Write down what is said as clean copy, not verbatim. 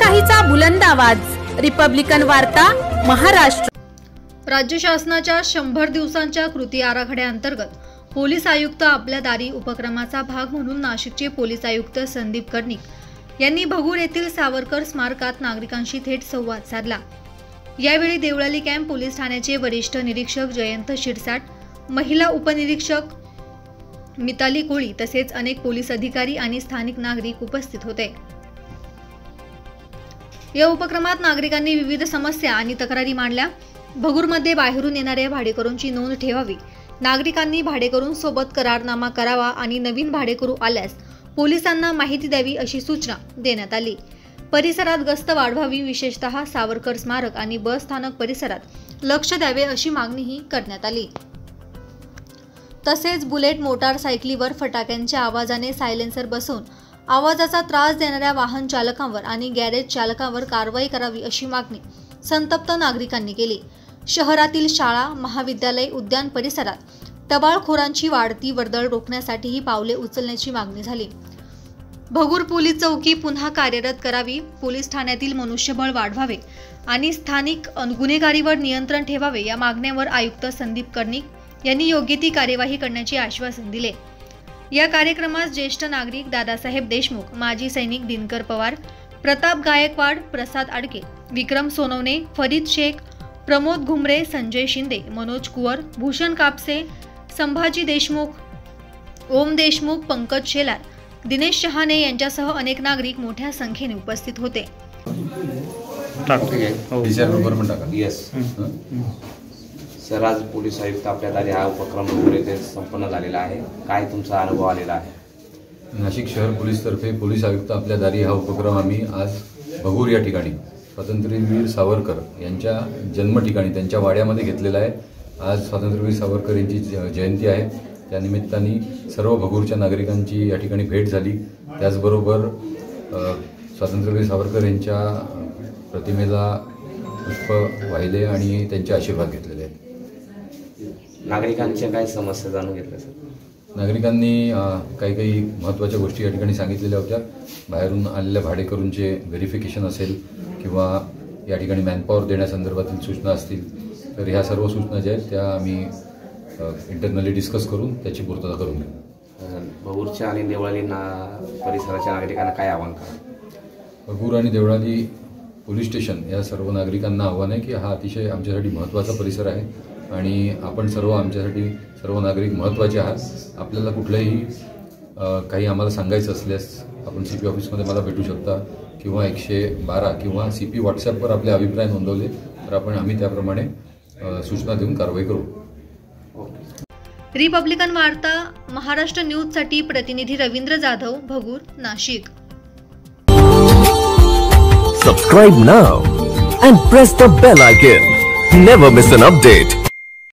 लोकशाहीचा बुलंद आवाज, रिपब्लिकन वार्ता, महाराष्ट्र। राज्य शासनाच्या 100 दिवसांच्या कृती आराखड्याअंतर्गत पोलीस आयुक्त आपल्या दारी उपक्रमाचा भाग म्हणून नाशिकचे पोलीस आयुक्त संदीप कर्णिक यांनी भगूर येथील सावरकर स्मारकात नागरिकांशी थेट संवाद साधला। यावेळी देवळाली कॅम्प पोलीस ठाण्याचे वरिष्ठ निरीक्षक जयंत शिरसाट, महिला उपनिरीक्षक मिताली कोळी तसेच अनेक पोलीस अधिकारी आणि स्थानिक नागरिक उपस्थित होते। या उपक्रमात नागरिकांनी विविध समस्या आणि तक्रारी मांडल्या। भगूरमध्ये बाहेरून येणाऱ्या भाडेकरूंची नोंद ठेवावी, नागरिकांनी भाडेकरूंसोबत करारनामा करावा आणि नवीन भाडेकरू आल्यास पोलिसांना माहिती द्यावी अशी सूचना देण्यात आली। परिसरात गस्त वाढवावी, विशेषतः सावरकर स्मारक आणि बस स्थानक परिसरात लक्ष द्यावे अशी मागणीही करण्यात आली। तसेच बुलेट मोटारसायकलीवर फटाक्यांच्या आवाजाने सायलेन्सर बसवून आवाजाचा त्रास देणाऱ्या वाहन चालकांवर आणि गॅरेज चालकांवर कारवाई करावी अशी मागणी संतप्त नागरिकांनी केली। शहरातील शाळा, महाविद्यालय, उद्यान परिसरात टवाळखोरांची वाढती वर्दळ रोखण्यासाठी ही पावले उचलण्याची मागणी झाली। भगूर पोलीस चौकी पुन्हा कार्यरत करावी, पोलीस ठाण्यातील मनुष्यबळ वाढवावे आणि स्थानिक गुन्हेगारीवर नियंत्रण ठेवावे या मागण्यांवर आयुक्त संदीप कर्णिक यांनी योग्य ती कार्यवाही करण्याचे आश्वासन दिले। या कार्यक्रमास ज्येष्ठ नागरिक दादासाहेब देशमुख, माजी सैनिक दिनकर पवार, प्रताप गायकवाड, प्रसाद आडके, विक्रम सोनवणे, फरीद शेख, प्रमोद घुमरे, संजय शिंदे, मनोज कुवर, भूषण कापसे, संभाजी देशमुख, ओम देशमुख, पंकज शेलार, दिनेश शहाणे यांच्यासह अनेक नागरिक मोठ्या संख्येने उपस्थित होते। सर, आज पोलीस आयुक्त आपल्या दारी हा उपक्रम भगूर येथे संपन्न झालेला आहे, काय तुमचा अनुभव आलेला आहे? नाशिक शहर पोलीस तर्फे पोलीस आयुक्त आपल्या दारी हा उपक्रम आम्ही आज भगूर या ठिकाणी स्वातंत्र्यवीर सावरकर यांच्या जन्म ठिकाणी त्यांच्या वाड्यामध्ये घेतलेला आहे। आज स्वातंत्र्यवीर सावरकर यांची जयंती आहे, त्या निमित्ताने सर्व भगूरच्या नागरिकांची या ठिकाणी भेट झाली। त्याचबरोबर स्वातंत्र्यवीर सावरकर यांच्या प्रतिमेला पुष्प वाहिले आणि त्यांचे आशीर्वाद घेतलेले आहेत। नागरिकांच्या काय समस्या जाणून घेतल्या सर? नागरिकांनी काही महत्त्वाच्या गोष्टी या ठिकाणी सांगितलेल्या होत्या। बाहेरून आलेल्या भाडेकरूंचे व्हेरिफिकेशन असेल किंवा या ठिकाणी मॅनपॉवर देण्यासंदर्भातील सूचना असतील, तर ह्या सर्व सूचना ज्या आहेत त्या आम्ही इंटरनली डिस्कस करून त्याची पूर्तता करून घेऊ। भगूरच्या आणि देवळाली परिसराच्या नागरिकांना काय आव्हान करा? भगूर आणि देवळाली पोलीस स्टेशन या सर्व नागरिकांना आव्हान आहे की हा अतिशय आमच्यासाठी महत्त्वाचा परिसर आहे आणि आपण सर्व आमच्यासाठी सर्व नागरिक महत्त्वाचे आहात। आपल्याला कुठलंही काही आम्हाला सांगायचं असल्यास आपण CP ऑफिसमध्ये मला भेटू शकता किंवा 112 किंवा CP व्हॉट्सॲपवर आपले अभिप्राय नोंदवले तर आम्ही त्याप्रमाणे सूचना देऊन कारवाई करू। रिपब्लिकन वार्ता, महाराष्ट्र न्यूजसाठी प्रतिनिधी Ravindra Jadhav, Bhagur, Nashik. Subscribe now and press the bell icon. Never miss an update.